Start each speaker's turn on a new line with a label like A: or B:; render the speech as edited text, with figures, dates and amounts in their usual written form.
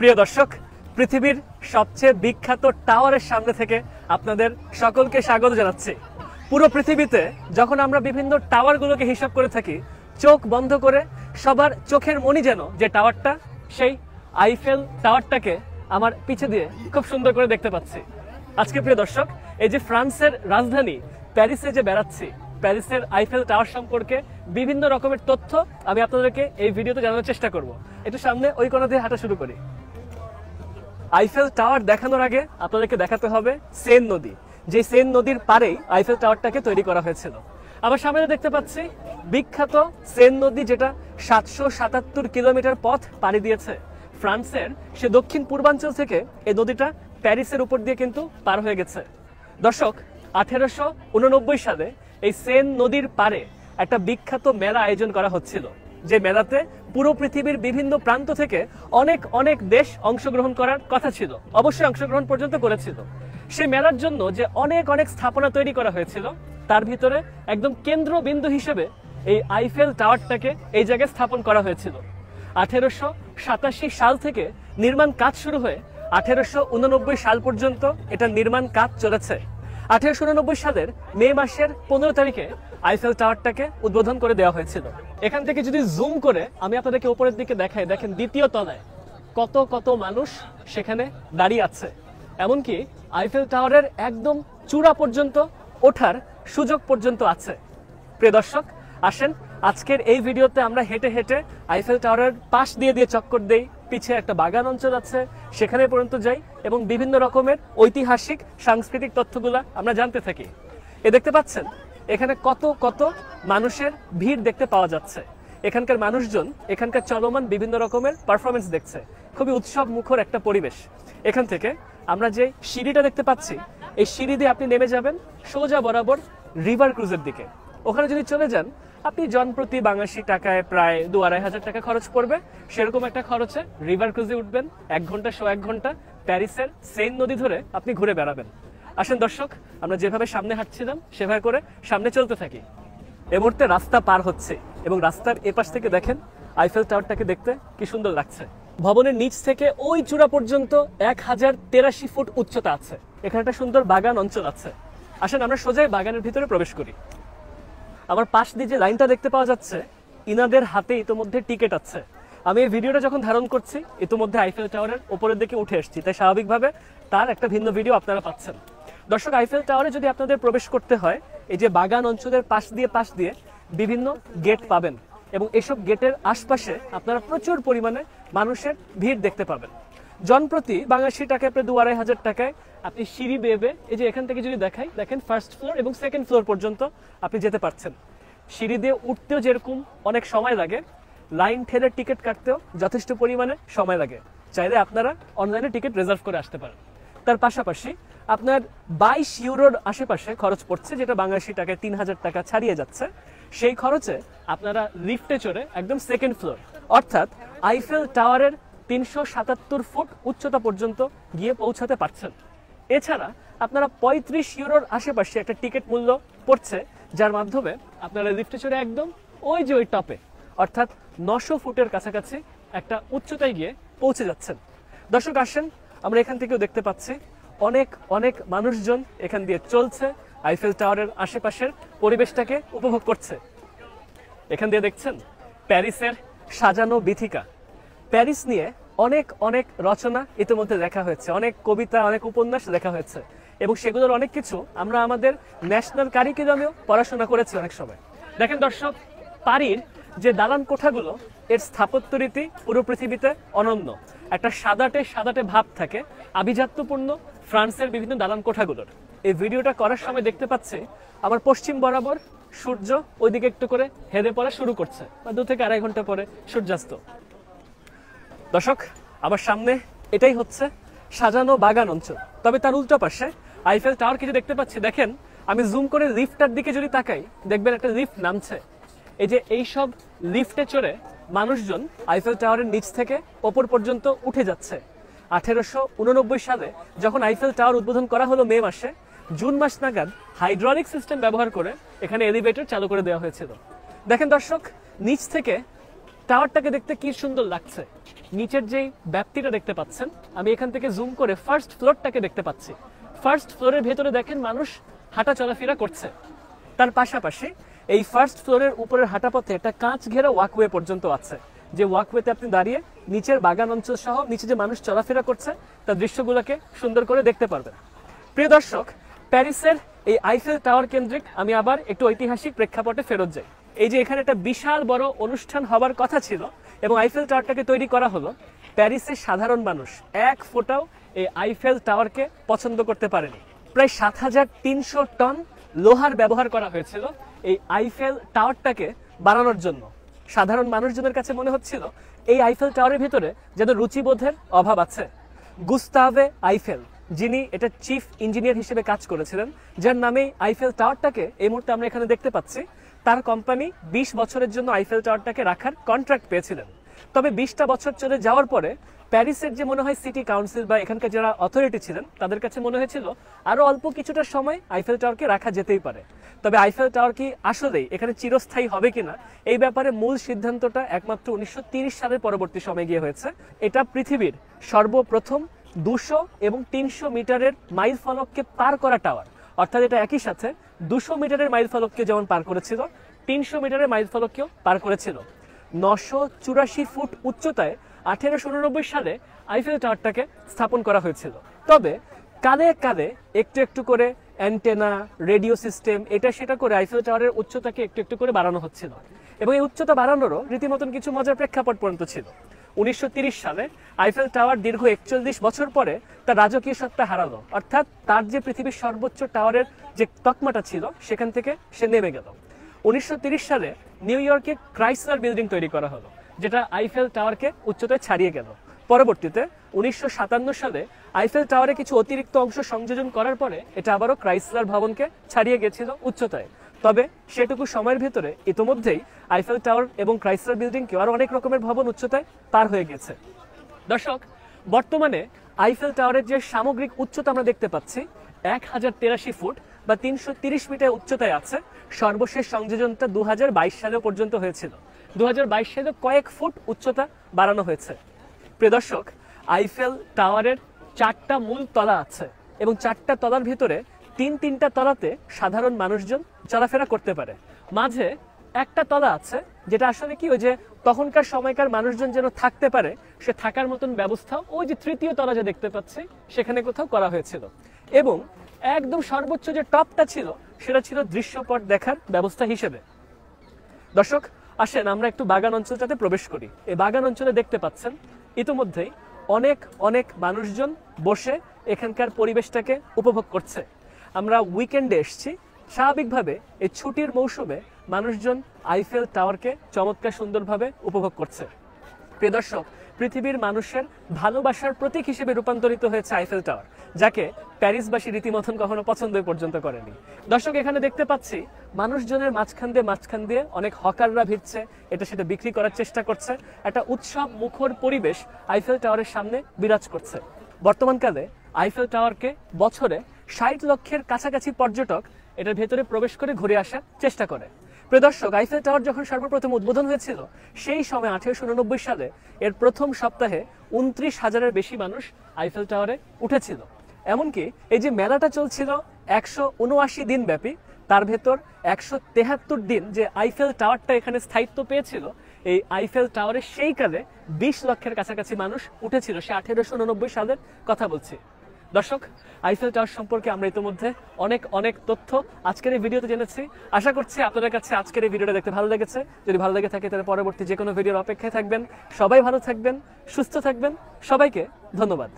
A: প্রিয় দর্শক, পৃথিবীর সবচেয়ে বিখ্যাত টাওয়ারের সামনে থেকে আপনাদের সকলকে স্বাগত জানাচ্ছি। পুরো পৃথিবীতে যখন আমরা বিভিন্ন টাওয়ারগুলোকে হিসাব করে থাকি, চোখ বন্ধ করে সবার চোখের মণি যেন যে টাওয়ারটা, সেই আইফেল টাওয়ারটাকে আমার পিছে দিয়ে খুব সুন্দর করে দেখতে পাচ্ছি। আজকে প্রিয় দর্শক, এই যে ফ্রান্সের রাজধানী প্যারিসে যে বেড়াচ্ছি, প্যারিসের আইফেল টাওয়ার সম্পর্কে বিভিন্ন রকমের তথ্য আমি আপনাদেরকে এই ভিডিওতে জানানোর চেষ্টা করব। একটু সামনে ওই কোণা দিয়ে হাঁটা শুরু করি। আইফেল টাওয়ার দেখানোর আগে আপনাদেরকে দেখাতে হবে সেন নদী, যে সেন নদীর পাড়েই আইফেল টাওয়ারটাকে তৈরি করা হয়েছিল। আমার সামনে দেখতে পাচ্ছি বিখ্যাত সেন নদী, যেটা 777 কিলোমিটার পথ পাড়ি দিয়েছে ফ্রান্সের সে দক্ষিণ পূর্বাঞ্চল থেকে। এই নদীটা প্যারিসের উপর দিয়ে কিন্তু পার হয়ে গেছে। দর্শক, 1889 সালে এই সেন নদীর পাড়ে একটা বিখ্যাত মেলা আয়োজন করা হচ্ছিল, যে মেলাতে পুরো পৃথিবীর বিভিন্ন প্রান্ত থেকে অনেক অনেক দেশ অংশগ্রহণ করার কথা ছিল, অবশ্যই অংশগ্রহণ পর্যন্ত করেছিল। সেই মেলার জন্য যে অনেক অনেক স্থাপনা তৈরি করা হয়েছিল, তার ভিতরে একদম কেন্দ্রবিন্দু হিসেবে এই আইফেল টাওয়ারটাকে এই জায়গায় স্থাপন করা হয়েছিল। 1887 সাল থেকে নির্মাণ কাজ শুরু হয়ে 1889 সাল পর্যন্ত এটা নির্মাণ কাজ চলেছে। 1889 সালের মে মাসের 15 তারিখে আইফেল টাওয়ারটাকে উদ্বোধন করে দেওয়া হয়েছিল। এখান থেকে যদি জুম করে আমি আপনাদেরকে উপরের দিকে দেখাই, দেখেন দ্বিতীয় তলায় কত কত মানুষ সেখানে দাঁড়িয়ে আছে। এমনকি আইফেল টাওয়ারের একদম চূড়া পর্যন্ত ওঠার সুযোগ পর্যন্ত আছে। প্রিয় দর্শক, আসেন আজকের এই ভিডিওতে আমরা হেঁটে হেঁটে আইফেল টাওয়ারের পাশ দিয়ে দিয়ে চক্কর দেই। পিছে একটা বাগান অঞ্চল আছে, সেখানে পর্যন্ত যাই এবং বিভিন্ন রকমের ঐতিহাসিক সাংস্কৃতিক তথ্যগুলা আমরা জানতে থাকি। দেখতে পাচ্ছেন এখানে কত কত মানুষের ভিড় দেখতে পাওয়া যাচ্ছে। এখানকার মানুষজন এখানকার চলমান বিভিন্ন রকমের পারফরমেন্স দেখছে। খুবই উৎসব মুখর একটা পরিবেশ। এখান থেকে আমরা যে সিঁড়িটা দেখতে পাচ্ছি, এই সিঁড়ি দিয়ে আপনি নেমে যাবেন সোজা বরাবর রিভার ক্রুজের দিকে। ওখানে যদি চলে যান, আপনি জনপ্রতি বাংলাদেশী টাকায় প্রায় 2-2.5 হাজার টাকা খরচ পড়বে। সেরকম একটা খরচে রিভার ক্রুজে উঠবেন, 1 ঘন্টা 1 ঘন্টা প্যারিসের সেন নদী ধরে আপনি ঘুরে বেড়াবেন। আসেন দর্শক, আমরা যেভাবে সামনে হাঁটছিলাম সেভাবে করে সামনে চলতে থাকি। এ মুহূর্তে রাস্তা পার হচ্ছে এবং রাস্তার এপাশ থেকে দেখেন আইফেল টাওয়ারটাকে দেখতে কি সুন্দর লাগছে। ভবনের নিচ থেকে ওই চূড়া পর্যন্ত 1083 ফুট উচ্চতা আছে। এখানে একটা সুন্দর বাগান অঞ্চল আছে। আসেন আমরা সোজাই বাগানের ভিতরে প্রবেশ করি। আমার পাশ দিয়ে যে লাইনটা দেখতে পাওয়া যাচ্ছে, ইনাদের হাতে ইতোমধ্যে টিকিট আছে। আমি এই ভিডিওটা যখন ধারণ করছি, ইতোমধ্যে আইফেল টাওয়ারের উপরের দিকে উঠে এসেছি, তাই স্বাভাবিকভাবে তার একটা ভিন্ন ভিডিও আপনারা পাচ্ছেন। দর্শক, আইফেল টাওয়ারে যদি আপনাদের প্রবেশ করতে হয়, এই যে বাগান অঞ্চলের পাশ দিয়ে বিভিন্ন গেট পাবেন এবং এসব গেটের আশপাশে আপনারা প্রচুর পরিমাণে মানুষের ভিড় দেখতে পাবেন। জনপ্রতি বাংলাদেশী টাকায় প্রায় 2-2.5 হাজার টাকায় আপনি সিঁড়ি বেয়ে এই যে এখান থেকে যদি দেখাই, দেখেন ফার্স্ট ফ্লোর এবং সেকেন্ড ফ্লোর পর্যন্ত আপনি যেতে পারছেন। সিঁড়ি দিয়ে উঠতেও যেরকম অনেক সময় লাগে, লাইন ঠেলে টিকিট কাটতেও যথেষ্ট পরিমাণে সময় লাগে। চাইলে আপনারা অনলাইনে টিকিট রিজার্ভ করে আসতে পারেন। তার পাশাপাশি আপনার 22 ইউরোর আশেপাশে খরচ পড়ছে, যেটা বাংলাদেশী টাকায় 3000 টাকা ছাড়িয়ে যাচ্ছে। সেই খরচে আপনারা লিফটে চড়ে একদম সেকেন্ড ফ্লোর অর্থাৎ আইফেল টাওয়ারের 377 ফুট উচ্চতা পর্যন্ত গিয়ে পৌঁছাতে পারছেন। এছাড়া আপনারা 35 ইউরোর আশেপাশে একটা টিকিট মূল্য পড়ছে, যার মাধ্যমে আপনারা লিফটে চড়ে একদম ওই যে ওই টপে অর্থাৎ 900 ফুটের কাছাকাছি একটা উচ্চতায় গিয়ে পৌঁছে যাচ্ছেন। দর্শক আসেন, আমরা এখান থেকেও দেখতে পাচ্ছি অনেক অনেক মানুষজন এখান দিয়ে চলছে, আইফেল টাওয়ারের আশেপাশের পরিবেশটাকে উপভোগ করছে। এখান দিয়ে দেখছেন প্যারিসের সাজানো বিথিকা। প্যারিস নিয়ে অনেক অনেক রচনা ইতিমধ্যে লেখা হয়েছে, অনেক কবিতা, অনেক উপন্যাস লেখা হয়েছে এবং সেগুলোর অনেক কিছু আমরা আমাদের ন্যাশনাল কারিকুলামেও পড়াশোনা করেছি অনেক সময়। দেখেন দর্শক, পারির যে দালান কোঠাগুলো, এর স্থাপত্য রীতি পুরো পৃথিবীতে অনন্য। একটা সাদাটে ভাব থাকে আভিজাত্যপূর্ণ ফ্রান্সের বিভিন্ন দালান কোঠাগুলোর। এই ভিডিওটা করার সময় দেখতে পাচ্ছি আমার পশ্চিম বরাবর সূর্য ওইদিকে একটু করে হেদে পড়া শুরু করছে, বা 2 থেকে 2.5 ঘন্টা পরে সূর্যাস্ত। দর্শক, আমার সামনে এটাই হচ্ছে সাজানো বাগান অঞ্চল। তবে তার উল্টো পাশে আইফেল টাওয়ার কিছু দেখতে পাচ্ছি। দেখেন, আমি জুম করে লিফটটার দিকে যদি তাকাই, দেখবেন একটা লিফট নামছে। এই যে এইসব লিফটে চড়ে মানুষজন আইফেল টাওয়ারের নিচ থেকে ওপর পর্যন্ত উঠে যাচ্ছে। 1889 সালে যখন আইফেল টাওয়ার উদ্বোধন করা হলো মে মাসে, জুন মাস নাগাদ হাইড্রোলিক সিস্টেম ব্যবহার করে এখানে এলিভেটর চালু করে দেওয়া হয়েছিল। দেখেন দর্শক, নিচ থেকে টাওয়ারটাকে দেখতে কি সুন্দর লাগছে। নিচের যেই ব্যাপ্তিটা দেখতে পাচ্ছেন, আমি এখান থেকে জুম করে ফার্স্ট ফ্লোরটাকে দেখতে পাচ্ছি। ফার্স্ট ফ্লোরের ভেতরে দেখেন মানুষ হাঁটা চলাফেরা করছে। তার পাশাপাশি এই ফার্স্ট ফ্লোরের উপরের হাঁটাপথে একটা কাঁচ ঘেরা ওয়াকওয়ে পর্যন্ত আছে, যে ওয়াকওয়েতে আপনি দাঁড়িয়ে নিচের বাগান অঞ্চল সহ নিচে যে মানুষ চলাফেরা করছে তার দৃশ্যগুলোকে সুন্দর করে দেখতে পারবেন। প্রিয় দর্শক, প্যারিসের এই আইফেল টাওয়ার কেন্দ্রিক আমি আবার একটু ঐতিহাসিক প্রেক্ষাপটে ফেরত যাই। এই যে এখানে একটা বিশাল বড় অনুষ্ঠান হবার কথা ছিল এবং আইফেল টাওয়ারটাকে তৈরি করা হলো, প্যারিসের সাধারণ মানুষ এক ফোঁটাও এই আইফেল টাওয়ারকে পছন্দ করতে পারেনি। প্রায় ৭৩০০ টন লোহার ব্যবহার করা হয়েছিল এই আইফেল টাওয়ারটাকে বানানোর জন্য। সাধারণ মানুষজনের কাছে মনে হচ্ছিল এই আইফেল টাওয়ারের ভিতরে যেন রুচিবোধের অভাব আছে। গুস্তাভে আইফেল, যিনি এটা চিফ ইঞ্জিনিয়ার হিসেবে কাজ করেছিলেন, যার নামে আইফেল টাওয়ারটাকে এই মুহূর্তে আমরা এখানে দেখতে পাচ্ছি, তার কোম্পানি ২০ বছরের জন্য আইফেল টাওয়ারটাকে রাখার কন্ট্রাক্ট পেয়েছিলেন। তবে ২০টা বছর চলে যাওয়ার পরে প্যারিসের যে মনে হয় সিটি কাউন্সিল বা এখানকার যারা অথরিটি ছিলেন তাদের কাছে মনে হয়েছিল আরো অল্প কিছুটা সময় আইফেল টাওয়ারকে রাখা যেতেই পারে। তবে আইফেল টাওয়ার কি আসলেই এখানে চিরস্থায়ী হবে কিনা এই ব্যাপারে মূল সিদ্ধান্তটা একমাত্র ১৯৩০ সালের পরবর্তী সময় গিয়ে হয়েছে। এটা পৃথিবীর সর্বপ্রথম ২০০ এবং ৩০০ মিটারের মাইল ফলককে পার করা টাওয়ার। অর্থাৎ এটা একই সাথে ২০০ মিটারের মাইল ফলককে যেমন পার করেছিল, ৩০০ মিটারের মাইল ফলককেও পার করেছিল। ৯৮৪ ফুট উচ্চতায় ১৮৮৯ সালে আইফেল টাওয়ারটাকে স্থাপন করা হয়েছিল। তবে কালে কালে একটু একটু করে অ্যান্টেনা, রেডিও সিস্টেম, এটা সেটা করে আইফেল টাওয়ারের উচ্চতাকে একটু একটু করে বাড়ানো হচ্ছিল এবং এই উচ্চতা বাড়ানোরও রীতিমতন কিছু মজার প্রেক্ষাপট পর্যন্ত ছিল। ১৯৩০ সালে আইফেল টাওয়ার দীর্ঘ ৪১ বছর পরে তার রাজকীয় সত্তা হারালো, অর্থাৎ তার যে পৃথিবীর সর্বোচ্চ টাওয়ারের যে তকমাটা ছিল সেখান থেকে সে নেমে গেল। ১৯৩০ সালে নিউ ইয়র্কে ক্রাইসলার বিল্ডিং তৈরি করা হলো, যেটা আইফেল টাওয়ারকে উচ্চতায় ছাড়িয়ে গেল। পরবর্তীতে ১৯৫৭ সালে আইফেল টাওয়ারে কিছু অতিরিক্ত অংশ সংযোজন করার পরে এটা আবারও ক্রাইসলার ভবনকে ছাড়িয়ে গেছিল উচ্চতায়। তবে সেটুকু সময়ের ভিতরে ইতোমধ্যেই আইফেল টাওয়ার এবং ক্রাইসলার বিল্ডিংকে আরো অনেক রকমের ভবন উচ্চতায় পার হয়ে গেছে। দর্শক, বর্তমানে আইফেল টাওয়ারের যে সামগ্রিক উচ্চতা আমরা দেখতে পাচ্ছি ১০৮৩ ফুট বা ৩৩০ মিটার উচ্চতায় আছে। সর্বশেষ সংযোজনটা ২০২২ সালে পর্যন্ত হয়েছিল। ২০২২ সালে কয়েক ফুট উচ্চতা বাড়ানো হয়েছে। প্রিয় দর্শক, আইফেল টাওয়ারের ৪টা মূল তলা আছে এবং ৪টা তলার ভিতরে তিনটা তলাতে সাধারণ মানুষজন চলাফেরা করতে পারে। মাঝে একটা তলা আছে যেটা আসলে কি, ওই যে তখনকার সময়কার মানুষজন যেন থাকতে পারে সে থাকার মতন ব্যবস্থা ওই যে তৃতীয় তলা যে দেখতে পাচ্ছি সেখানে কোথাও করা হয়েছিল। এবং একদম সর্বোচ্চ যে টপটা ছিল সেটা ছিল দৃশ্যপট দেখার ব্যবস্থা হিসেবে। দর্শক আসেন আমরা একটু বাগান অঞ্চলটাতে প্রবেশ করি। এই বাগান অঞ্চলে দেখতে পাচ্ছেন ইতিমধ্যেই অনেক মানুষজন বসে এখানকার পরিবেশটাকে উপভোগ করছে। আমরা উইকেন্ডে এসেছি, স্বাভাবিকভাবে এই ছুটির মৌসুমে মানুষজন আইফেল টাওয়ারকে চমৎকার সুন্দরভাবে উপভোগ করছে। প্রিয় দর্শক, পৃথিবীর মানুষের ভালোবাসার প্রতীক হিসেবে রূপান্তরিত হয়েছে আইফেল টাওয়ার, যাকে প্যারিসবাসী রীতিমতন কখনো পছন্দ পর্যন্ত করেনি। দর্শক, এখানে দেখতে পাচ্ছি মানুষজনের মাঝখান দিয়ে অনেক হকাররা ভিড়ছে, এটা সেটা বিক্রি করার চেষ্টা করছে। একটা উৎসব মুখর পরিবেশ আইফেল টাওয়ারের সামনে বিরাজ করছে। বর্তমানকালে আইফেল টাওয়ারকে বছরে ৬০ লক্ষের কাছাকাছি পর্যটক এটার ভেতরে প্রবেশ করে ঘুরে আসার চেষ্টা করে। প্রিয় দর্শক, আইফেল টাওয়ার যখন সর্বপ্রথম উদ্বোধন হয়েছিল সেই সময় ১৮৮৯ সালে এর প্রথম সপ্তাহে ২৯,০০০-এর বেশি মানুষ আইফেল টাওয়ারে উঠেছিল। এমনকি এই যে মেলাটা চলছিল ১৭৯ দিন ব্যাপী, তার ভেতর ১৭৩ দিন যে আইফেল টাওয়ারটা এখানে স্থায়িত্ব পেয়েছিল, এই আইফেল টাওয়ারে সেই কালে ২০ লক্ষের কাছাকাছি মানুষ উঠেছিল। সে ১৮৮৯ সালের কথা বলছি। দর্শক, আইফেল টাওয়ার সম্পর্কে আমরা ইতিমধ্যে অনেক তথ্য আজকের এই ভিডিওতে জেনেছি। আশা করছি আপনাদের কাছে আজকের এই ভিডিওটা দেখতে ভালো লেগেছে। যদি ভালো লেগে থাকে তাহলে পরবর্তী যে কোনো ভিডিওর অপেক্ষায় থাকবেন। সবাই ভালো থাকবেন, সুস্থ থাকবেন। সবাইকে ধন্যবাদ।